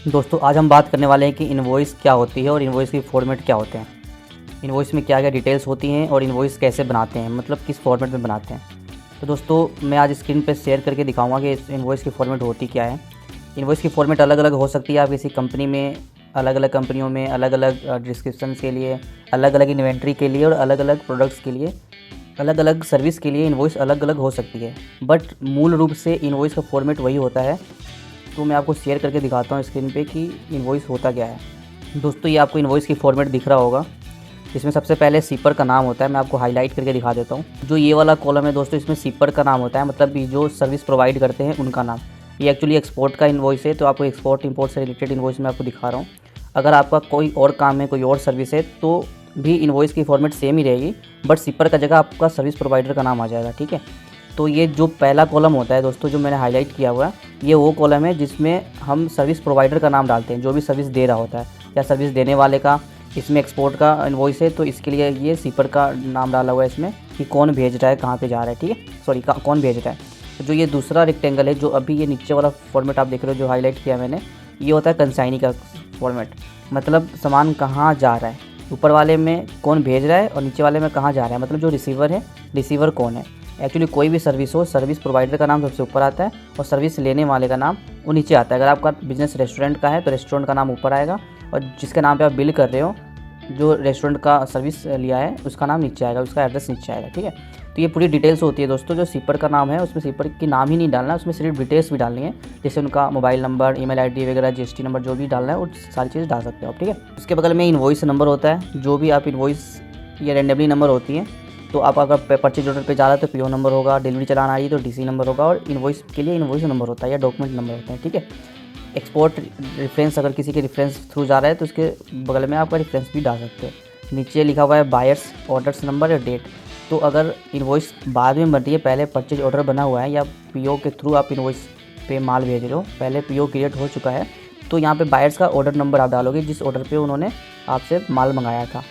दोस्तों आज हम बात करने वाले हैं कि इनवॉइस क्या होती है और इनवॉइस की फॉर्मेट क्या होते हैं। इनवॉइस में क्या क्या डिटेल्स होती हैं और इनवॉइस कैसे बनाते हैं, मतलब किस फॉर्मेट में बनाते हैं। तो दोस्तों मैं आज स्क्रीन पे शेयर करके दिखाऊंगा कि इस इनवॉइस की फॉर्मेट होती क्या है। इनवॉइस की फॉर्मेट अलग अलग हो सकती है। आप किसी कंपनी में अलग अलग कंपनियों में अलग अलग डिस्क्रिप्शन के लिए, अलग अलग इन्वेंट्री के लिए और अलग अलग प्रोडक्ट्स के लिए, अलग अलग सर्विस के लिए इनवॉइस अलग अलग हो सकती है। बट मूल रूप से इनवॉइस का फॉर्मेट वही होता है। तो मैं आपको शेयर करके दिखाता हूँ स्क्रीन पे कि इनवॉइस होता क्या है। दोस्तों ये आपको इनवॉइस की फॉर्मेट दिख रहा होगा। इसमें सबसे पहले सीपर का नाम होता है। मैं आपको हाईलाइट करके दिखा देता हूँ। जो ये वाला कॉलम है दोस्तों, इसमें सीपर का नाम होता है, मतलब ये जो सर्विस प्रोवाइड करते हैं उनका नाम। ये एक्चुअली एक्सपोर्ट का इनवॉइस है, तो आपको एक्सपोर्ट इंपोर्ट से रिलेटेड इनवॉइस मैं आपको दिखा रहा हूँ। अगर आपका कोई और काम है, कोई और सर्विस है, तो भी इनवॉइस की फॉर्मेट सेम ही रहेगी, बट सीपर का जगह आपका सर्विस प्रोवाइडर का नाम आ जाएगा। ठीक है। तो ये जो पहला कॉलम होता है दोस्तों, जो मैंने हाईलाइट किया हुआ है, ये वो कॉलम है जिसमें हम सर्विस प्रोवाइडर का नाम डालते हैं, जो भी सर्विस दे रहा होता है या सर्विस देने वाले का। इसमें एक्सपोर्ट का इनवॉइस है, तो इसके लिए ये सीपर का नाम डाला हुआ है इसमें कि कौन भेज रहा है, कहाँ पे जा रहा है। ठीक है, सॉरी, कौन भेज रहा है। तो जो ये दूसरा रेक्टेंगल है, जो अभी ये नीचे वाला फॉर्मेट आप देख रहे हो जो हाईलाइट किया मैंने, ये होता है कंसाइनी का फॉर्मेट, मतलब सामान कहाँ जा रहा है। ऊपर वाले में कौन भेज रहा है और नीचे वाले में कहाँ जा रहा है, मतलब जो रिसीवर है, रिसीवर कौन है। एक्चुअली कोई भी सर्विस हो, सर्विस प्रोवाइडर का नाम सबसे ऊपर आता है और सर्विस लेने वाले का नाम वो नीचे आता है। अगर आपका बिजनेस रेस्टोरेंट का है तो रेस्टोरेंट का नाम ऊपर आएगा, और जिसके नाम पे आप बिल कर रहे हो, जो रेस्टोरेंट का सर्विस लिया है, उसका नाम नीचे आएगा, उसका एड्रेस नीचे आएगा। ठीक है। तो ये पूरी डिटेल्स होती है दोस्तों। जो सीपर का नाम है उसमें सीपर की नाम ही नहीं डालना, उसमें सिर्फ डिटेल्स भी डालनी है, जैसे उनका मोबाइल नंबर, ईमेल आईडी वगैरह, जीएसटी नंबर, जो भी डालना है वो सारी चीज़ डाल सकते हो आप। ठीक है। उसके बगल में इनवॉइस नंबर होता है। जो भी आप इनवॉइस, ये रैंडमली नंबर होती हैं, तो आप अगर परचेज ऑर्डर पे जा रहा है तो पीओ नंबर होगा, डिलीवरी चलान आ रही है तो डीसी नंबर होगा, और इनवॉइस के लिए इनवॉइस नंबर होता है या डॉक्यूमेंट नंबर होता है। ठीक है। एक्सपोर्ट रेफरेंस, अगर किसी के रेफरेंस थ्रू जा रहा है तो उसके बगल में आपका रेफरेंस भी डाल सकते हो। नीचे लिखा हुआ है बायर्स ऑर्डर्स नंबर या डेट। तो अगर इनवॉइस बाद में बन रही है, पहले परचेज ऑर्डर बना हुआ है या पीओ के थ्रू आप इनवॉइस पे माल भेज रहे हो, पहले पीओ क्रिएट हो चुका है, तो यहाँ पे बायर्स का ऑर्डर नंबर आप डालोगे, जिस ऑर्डर पे उन्होंने आपसे माल मंगाया था।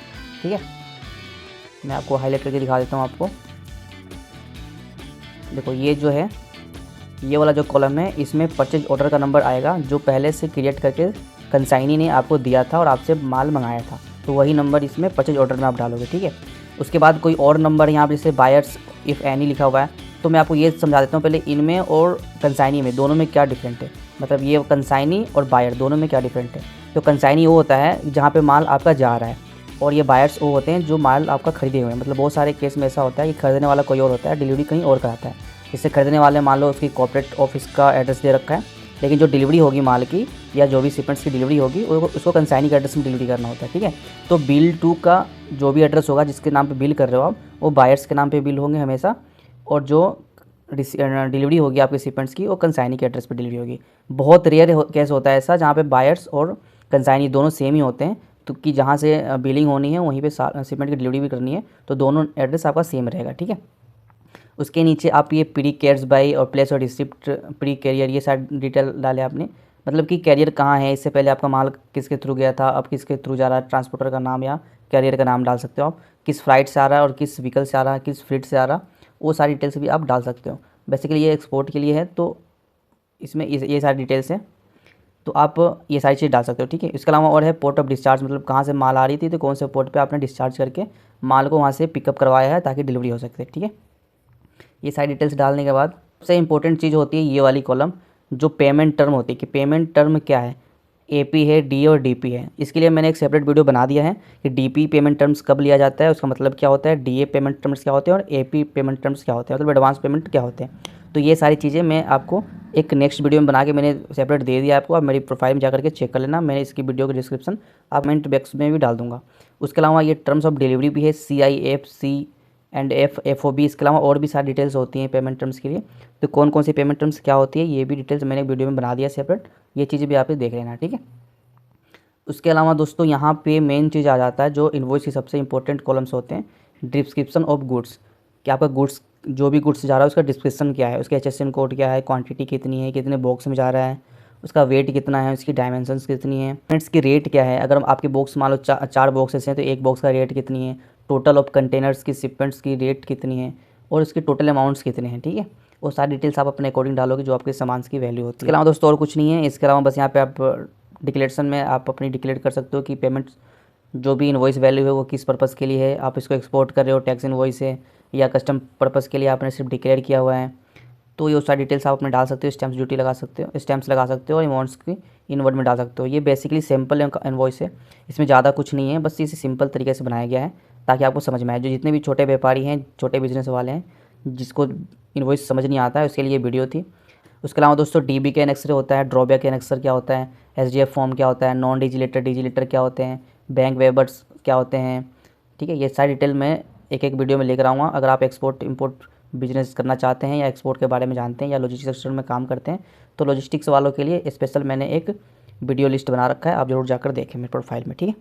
ठीक है। मैं आपको हाईलाइट करके दिखा देता हूँ आपको। देखो ये जो है, ये वाला जो कॉलम है, इसमें परचेज ऑर्डर का नंबर आएगा, जो पहले से क्रिएट करके कंसाइनी ने आपको दिया था और आपसे माल मंगाया था, तो वही नंबर इसमें परचेज ऑर्डर में आप डालोगे। ठीक है। उसके बाद कोई और नंबर यहाँ पर जैसे बायर्स इफ़ एनी लिखा हुआ है, तो मैं आपको ये समझा देता हूँ पहले इनमें और कंसाइनी में, दोनों में क्या डिफरेंट है, मतलब ये कंसाइनी और बायर दोनों में क्या डिफरेंट है। तो कंसाइनी वो होता है जहाँ पे माल आपका जा रहा है, और ये बायर्स वो होते हैं जो माल आपका खरीदे हुए हैं। मतलब बहुत सारे केस में ऐसा होता है कि खरीदने वाला कोई और होता है, डिलीवरी कहीं और कराता है। इससे खरीदने वाले मान लो उसकी कॉर्पोरेट ऑफिस का एड्रेस दे रखा है, लेकिन जो डिलीवरी होगी माल की या जो भी शिपमेंट्स की डिलीवरी होगी उसको कंसाइनी के एड्रेस में डिलीवरी करना होता है। ठीक है। तो बिल टू का जो भी एड्रेस होगा, जिसके नाम पे बिल कर रहे हो आप, वो बायर्स के नाम पे बिल होंगे हमेशा, और जो डिलीवरी होगी आपके शिपमेंट्स की, वो कंसाइनी के एड्रेस पे डिलीवरी होगी। बहुत रेयर केस होता है ऐसा जहाँ पे बायर्स और कंसाइनी दोनों सेम ही होते हैं, तो कि जहाँ से बिलिंग होनी है वहीं पे शिपमेंट की डिलीवरी भी करनी है, तो दोनों एड्रेस आपका सेम रहेगा। ठीक है। उसके नीचे आप ये प्री कैरियर्स बाई और प्लेस और रिसिप्ट प्री कैरियर, ये सारी डिटेल डाले आपने, मतलब कि कैरियर कहाँ है, इससे पहले आपका माल किसके थ्रू गया था, अब किसके थ्रू जा रहा है, ट्रांसपोर्टर का नाम या कैरियर का नाम डाल सकते हो आप, किस फ्लाइट से आ रहा है और किस व्हीकल से आ रहा है, किस फ्लीट से आ रहा, वो सारी डिटेल्स भी आप डाल सकते हो। बेसिकली ये एक्सपोर्ट के लिए है, तो इसमें ये सारी डिटेल्स हैं, तो आप ये सारी चीज़ डाल सकते हो। ठीक है। इसके अलावा और है पोर्ट ऑफ डिस्चार्ज, मतलब कहाँ से माल आ रही थी तो कौन से पोर्ट पे आपने डिस्चार्ज करके माल को वहाँ से पिकअप करवाया है ताकि डिलीवरी हो सकते। ठीक है। ये सारी डिटेल्स डालने के बाद सबसे इंपॉर्टेंट चीज़ होती है ये वाली कॉलम, जो पेमेंट टर्म होती है, कि पेमेंट टर्म क्या है, एपी है, डी और डीपी है। इसके लिए मैंने एक सेपरेट वीडियो बना दिया है कि डीपी पेमेंट टर्म्स कब लिया जाता है, उसका मतलब क्या होता है, डीए पेमेंट टर्म्स क्या होते हैं और एपी पेमेंट टर्म्स क्या होते हैं, मतलब एडवांस पेमेंट क्या होते हैं। तो ये सारी चीज़ें मैं आपको एक नेक्स्ट वीडियो में बना के मैंने सेपरेट दे दिया आपको। आप मेरी प्रोफाइल में जाकर के चेक कर लेना, मैंने इसकी वीडियो की डिस्क्रिप्शन आप कमेंट बॉक्स में भी डाल दूँगा। उसके अलावा ये टर्म्स ऑफ डिलीवरी भी है, CIF, C&F, FOB। इसके अलावा और भी सारी डिटेल्स होती हैं पेमेंट टर्म्स के लिए, तो कौन कौन सी पेमेंट टर्म्स क्या होती है ये भी डिटेल्स मैंने वीडियो में बना दिया सेपरेट, ये चीज़ें भी आप देख लेना। ठीक है। उसके अलावा दोस्तों यहाँ पे मेन चीज़ आ जाता है, जो इनवॉइस की सबसे इंपॉर्टेंट कॉलम्स होते हैं, डिस्क्रिप्शन ऑफ गुड्स, कि आपका गुड्स, जो भी गुड्स जा रहा है उसका डिस्क्रिप्शन क्या है, उसके HSN कोड क्या है, क्वांटिटी कितनी है, कितने बॉक्स में जा रहा है, उसका वेट कितना है, उसकी डायमेंशंस कितनी है, इसकी रेट क्या है, अगर आपके बॉक्स मान लो 4 बॉक्सेस हैं तो एक बॉक्स का रेट कितनी है, टोटल ऑफ कंटेनर्स की शिपमेंट्स की रेट कितनी है, और उसके टोटल अमाउंट्स कितने हैं। ठीक है। वो सारी डिटेल्स आप अपने अकॉर्डिंग डालोगे जो आपके सामान की वैल्यू होती है। इसके अलावा दोस्तों और कुछ नहीं है। इसके अलावा बस यहाँ पे आप डिक्लेरेशन में आप अपनी डिक्लेयर कर सकते हो कि पेमेंट जो भी इनवॉइस वैल्यू है वो किस पर्पज़ के लिए है, आप इसको एक्सपोर्ट कर रहे हो टैक्स इनवॉइस है या कस्टम पर्पज़ के लिए आपने सिर्फ डिक्लेयर किया हुआ है। तो ये सारी डिटेल्स आप अपने डाल सकते हो, स्टैम्प्स ड्यूटी लगा सकते हो, स्टैम्प्स लगा सकते हो और अमाउंट्स की इनवर्ड में डाल सकते हो। ये बेसिकली सिंपल इनवॉइस है, इसमें ज़्यादा कुछ नहीं है, बस इसे सिंपल तरीके से बनाया गया है ताकि आपको समझ में आए। जो जितने भी छोटे व्यापारी हैं, छोटे बिजनेस वाले हैं, जिसको इनवॉइस समझ नहीं आता है, उसके लिए वीडियो थी। उसके अलावा दोस्तों DB के एनेक्सर होता है, ड्रॉबैक एनेक्सर क्या होता है, SDF फॉर्म क्या होता है, नॉन डिजिलेटर क्या होते हैं, बैंक वेबर्स क्या होते हैं, ठीक है। ये सारी डिटेल मैं एक एक वीडियो में लेकर आऊँगा। अगर आप एक्सपोर्ट इंपोर्ट बिजनेस करना चाहते हैं या एक्सपोर्ट के बारे में जानते हैं या लॉजिस्टिक्स सेक्टर में काम करते हैं तो लॉजिस्टिक्स वालों के लिए स्पेशल मैंने एक वीडियो लिस्ट बना रखा है, आप ज़रूर जाकर देखें मेरे प्रोफाइल में, ठीक है।